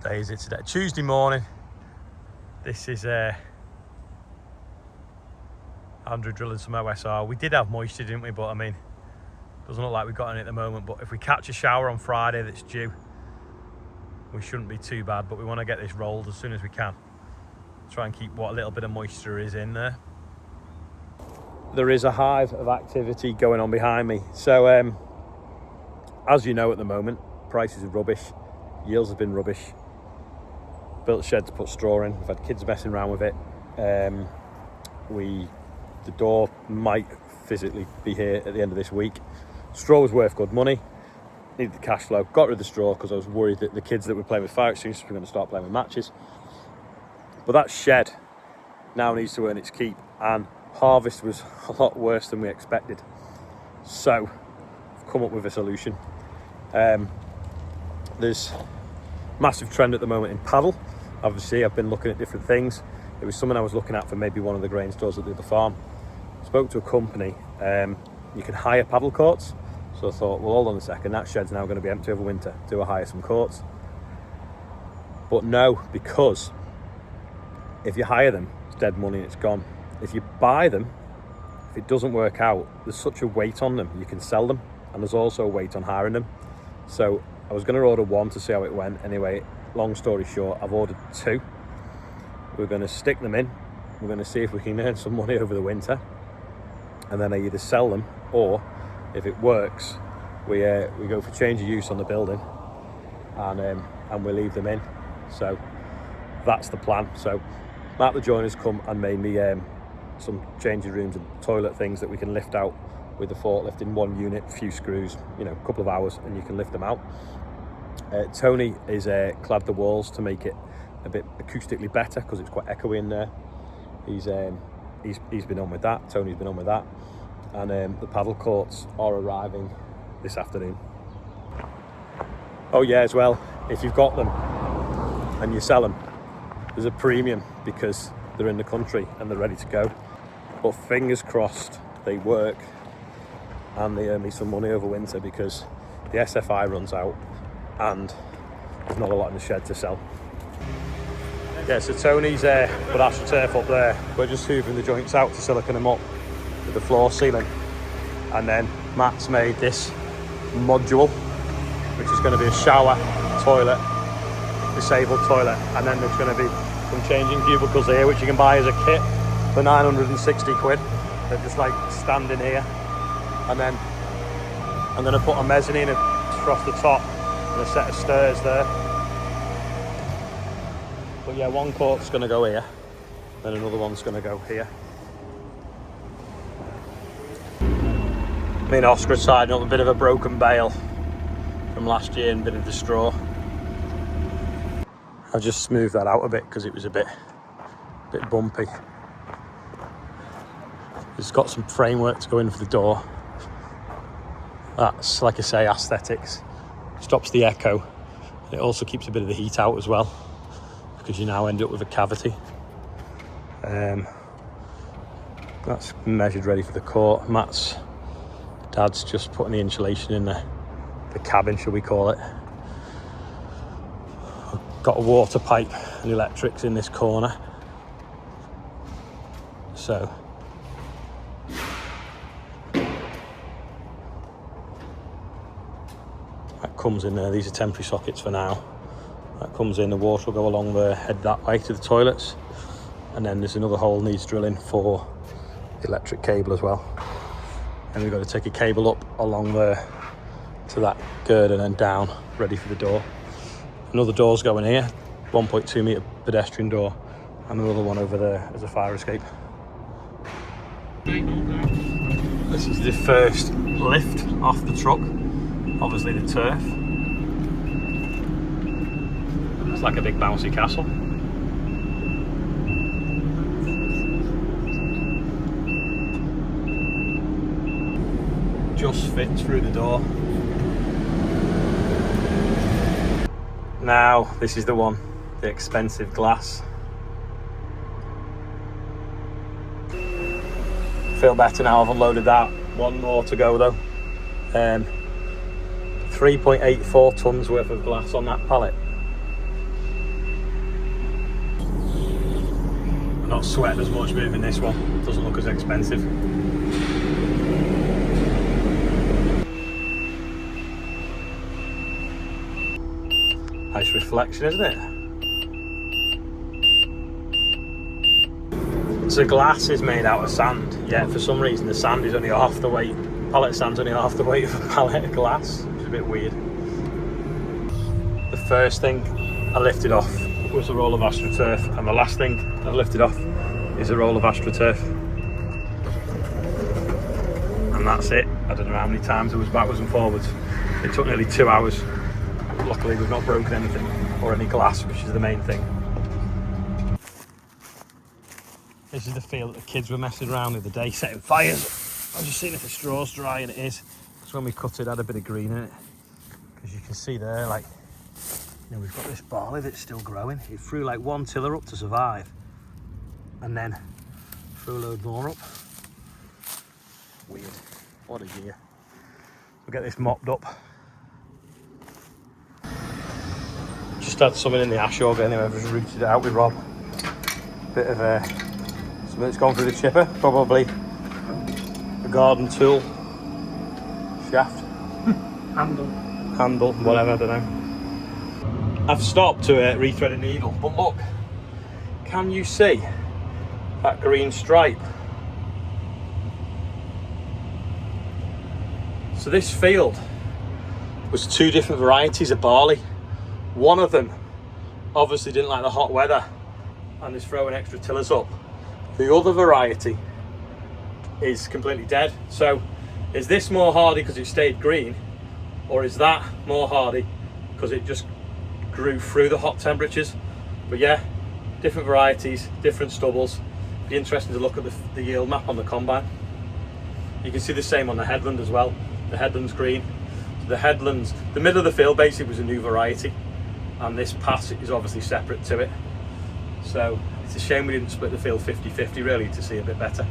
Day is it today? Tuesday morning. This is Andrew drilling some OSR. We did have moisture, didn't we? But I mean, doesn't look like we've got any at the moment. But if we catch a shower on Friday that's due, we shouldn't be too bad. But we want to get this rolled as soon as we can. Try and keep what little bit of moisture is in there. There is a hive of activity going on behind me. So as you know, at the moment, prices are rubbish. Yields have been rubbish. Built a shed to put straw in. We've had kids messing around with it. The door might physically be here at the end of this week. Straw was worth good money. Needed the cash flow. Got rid of the straw because I was worried that the kids that were playing with fire extinguishers were going to start playing with matches. But that shed now needs to earn its keep, and harvest was a lot worse than we expected. So I've come up with a solution. There's massive trend at the moment in paddle. Obviously, I've been looking at different things. It was something I was looking at for maybe one of the grain stores at the other farm. Spoke to a company. You can hire paddle courts. So I thought, well, hold on a second. That shed's now going to be empty over winter. Do I hire some courts? But no, because if you hire them, it's dead money and it's gone. If you buy them, if it doesn't work out, there's such a weight on them. You can sell them, and there's also a weight on hiring them. So I was going to order one to see how it went. Anyway, long story short, I've ordered two. We're going to stick them in. We're going to see if we can earn some money over the winter, and then I either sell them, or if it works, we go for change of use on the building, and we leave them in. So that's the plan. So Matt the joiner's come and made me some changing rooms and toilet things that we can lift out with the forklift in one unit, a few screws, a couple of hours, and you can lift them out. Tony is clad the walls to make it a bit acoustically better because it's quite echoey in there. He's been on with that. Tony's been on with that, and the paddle courts are arriving this afternoon. Oh yeah, as well, if you've got them and you sell them, there's a premium because they're in the country and they're ready to go. But fingers crossed they work and they earn me some money over winter, because the SFI runs out and there's not a lot in the shed to sell. Yeah, so Tony's put AswerAsAPercent up there. We're just hoovering the joints out to silicone them up with the floor sealing. And then Matt's made this module, which is going to be a shower, toilet, disabled toilet, and then there's going to be some changing cubicles here, which you can buy as a kit for 960 quid. They're just like standing here. And then I'm going to put a mezzanine across the top and a set of stairs there. But yeah, one court's going to go here, then another one's going to go here. Me and Oscar tied up a bit of a broken bale from last year and a bit of the straw. I just smoothed that out a bit because it was a bit bumpy. It's got some framework to go in for the door. That's, like I say, aesthetics. Stops the echo. It also keeps a bit of the heat out as well, because you now end up with a cavity. That's measured ready for the court. Matt's dad's just putting the insulation in the cabin, shall we call it. I've got a water pipe and electrics in this corner. So that comes in there. These are temporary sockets for now. That comes in, the water will go along there, head that way to the toilets, and then there's another hole needs drilling for the electric cable as well. And we've got to take a cable up along there to that girder and then down, ready for the door. Another door's going here, 1.2 metre pedestrian door, and another one over there as a fire escape. This is the first lift off the truck, obviously the turf. It's like a big bouncy castle. Just fits through the door. Now, this is the one, the expensive glass. Feel better now, I've unloaded that. One more to go though. 3.84 tons worth of glass on that pallet. not sweating as much moving this one. Doesn't look as expensive. Nice reflection, isn't it? So glass is made out of sand, yet for some reason the sand is only half the weight. Pallet sand's only half the weight of a pallet of glass, which is a bit weird. The first thing I lifted off was a roll of AstroTurf, and the last thing I've lifted off is a roll of AstroTurf. And that's it. I don't know how many times it was backwards and forwards. It took nearly 2 hours. Luckily we've not broken anything or any glass, which is the main thing. This is the field that the kids were messing around the other day, setting fires. I was just seeing if the straw's dry, and it is. Because when we cut it, it had a bit of green in it. Because you can see there, like, you know, we've got this barley that's still growing. It threw like 1 tiller up to survive, and then threw a load more up. Weird. What a year. We'll get this mopped up. Just had something in the ash auger anyway. I've just rooted it out with Rob. Bit of something that's gone through the chipper, probably a garden tool shaft. Handle, whatever, I don't know. I've stopped to rethread a needle, but look, can you see that green stripe? So this field was 2 different varieties of barley. One of them obviously didn't like the hot weather and is throwing extra tillers up. The other variety is completely dead. So is this more hardy because it stayed green, or is that more hardy because it just grew through the hot temperatures? But yeah, different varieties, different stubbles. Be interesting to look at the yield map on the combine. You can see the same on the headland as well. The headland's green. So the headlands, the middle of the field basically was a new variety, and this pass is obviously separate to it. So it's a shame we didn't split the field 50-50 really to see a bit better.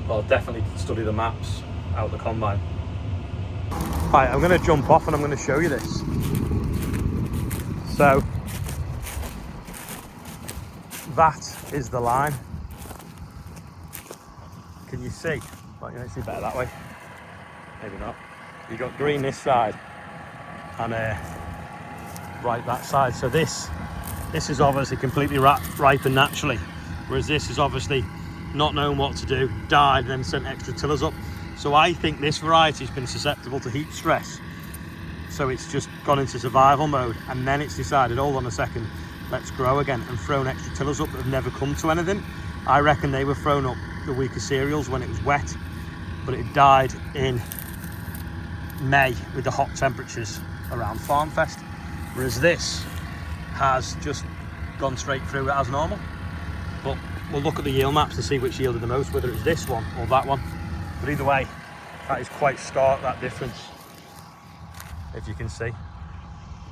But I'll definitely study the maps out the combine. Right, I'm going to jump off and I'm going to show you this. So that is the line. Can you see? Well, you might see better that way. Maybe not. You've got green this side and right that side. So this is obviously completely ripened naturally, whereas this is obviously not knowing what to do, died, then sent extra tillers up. So I think this variety has been susceptible to heat stress, so it's just gone into survival mode, and then it's decided, hold on a second, let's grow again, and thrown extra tillers up that have never come to anything. I reckon they were thrown up the weaker cereals when it was wet, but it died in May with the hot temperatures around Farm Fest, whereas this has just gone straight through as normal. But we'll look at the yield maps to see which yielded the most, whether it's this one or that one. But either way, that is quite stark, that difference, if you can see.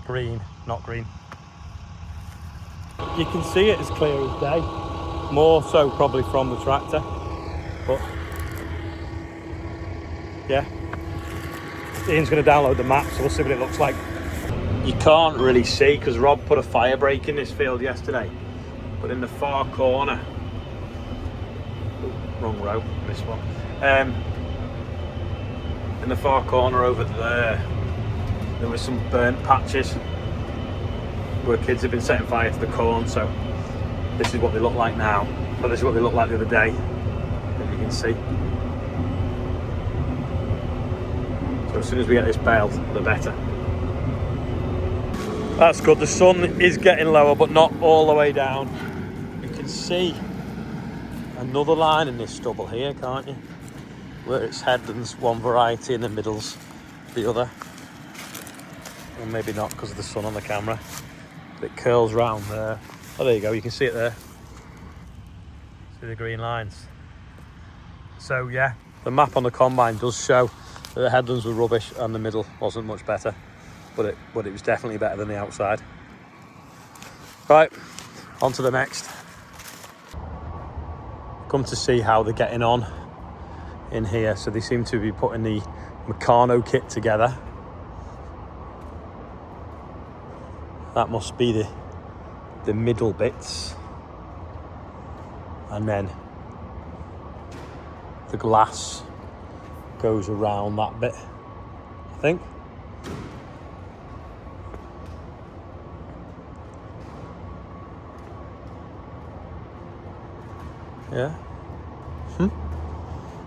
Green, not green. You can see it as clear as day, more so probably from the tractor, but yeah. Ian's going to download the map, so we'll see what it looks like. You can't really see because Rob put a fire break in this field yesterday, but in the far corner, wrong row, this one, in the far corner over there were some burnt patches where kids have been setting fire to the corn. So this is what they look like now, but this is what they looked like the other day, as you can see. So as soon as we get this baled, the better. That's good. The sun is getting lower, but not all the way down. You can see another line in this stubble here, can't you? Where it's headlands one variety and the middle's the other. Well, maybe not because of the sun on the camera. But it curls round there. Oh, there you go. You can see it there. See the green lines. So yeah, the map on the combine does show that the headlands were rubbish and the middle wasn't much better. But it was definitely better than the outside. Right, on to the next. Come to see how they're getting on in here. So they seem to be putting the Meccano kit together. That must be the middle bits. and then the glass goes around that bit, I think. Yeah.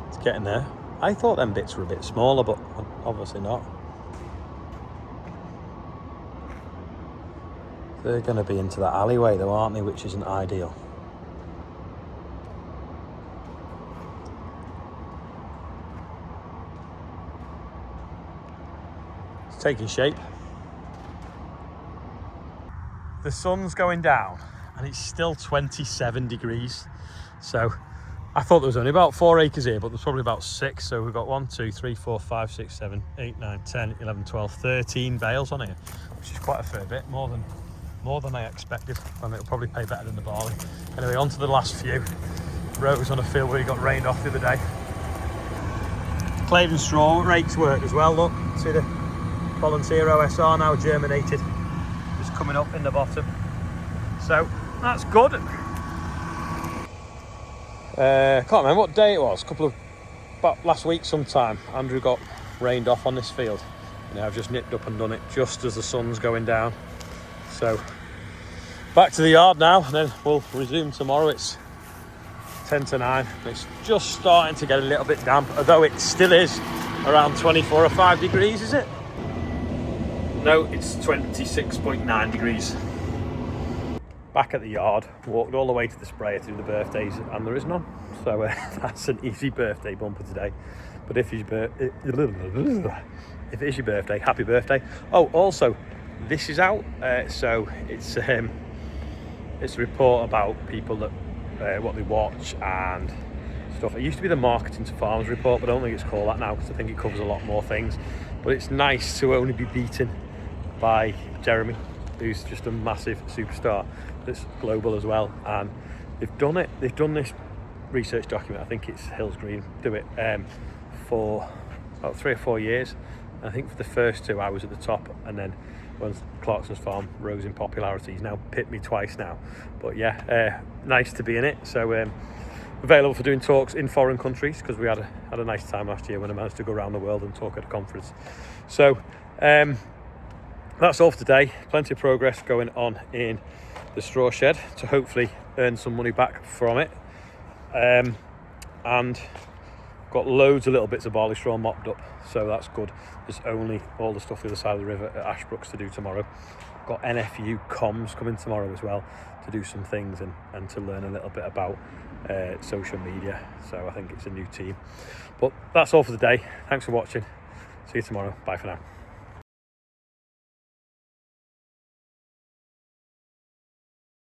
It's getting there. I thought them bits were a bit smaller, but obviously not. They're going to be into that alleyway though, aren't they, which isn't ideal. It's taking shape. The sun's going down and it's still 27 degrees. So I thought there was only about 4 acres here, but there's probably about 6. So we've got 1, 2, 3, 4, 5, 6, 7, 8, 9, 10, 11, 12, 13 bales on here, which is quite a fair bit, more than I expected, and it'll probably pay better than the barley. Anyway, on to the last few rows on a field where we got rained off the other day. Claydon straw rakes work as well. Look, see the Volunteer OSR now germinated, just coming up in the bottom. So that's good. Can't remember what day it was. About last week sometime. Andrew got rained off on this field. You know, I've just nipped up and done it just as the sun's going down. So back to the yard now, and then we'll resume tomorrow. It's 10 to 9. It's just starting to get a little bit damp, although it still is around 24 or 5 degrees, is it? No, it's 26.9 degrees. Back at the yard, walked all the way to the sprayer to do the birthdays, and there is none. So that's an easy birthday bumper today. But if it is your birthday, happy birthday. Oh, also, this is out, so it's a report about people that what they watch and stuff. It used to be the Marketing to Farmers report, but I don't think it's called that now because I think it covers a lot more things. But it's nice to only be beaten by Jeremy, who's just a massive superstar that's global as well. And they've done it. They've done this research document. I think it's Hills Green do it for about 3 or 4 years. And I think for the first 2 I was at the top, and then when Clarkson's Farm rose in popularity, he's now pipped me twice now. But yeah, nice to be in it. So available for doing talks in foreign countries, because we had a nice time last year when I managed to go around the world and talk at a conference. So that's all for today. Plenty of progress going on in the straw shed to hopefully earn some money back from it. And got loads of little bits of barley straw mopped up, so that's good. There's only all the stuff the other side of the river at Ashbrooks to do tomorrow. Got NFU comms coming tomorrow as well to do some things and to learn a little bit about social media. So I think it's a new team. But that's all for the day. Thanks for watching. See you tomorrow. Bye for now.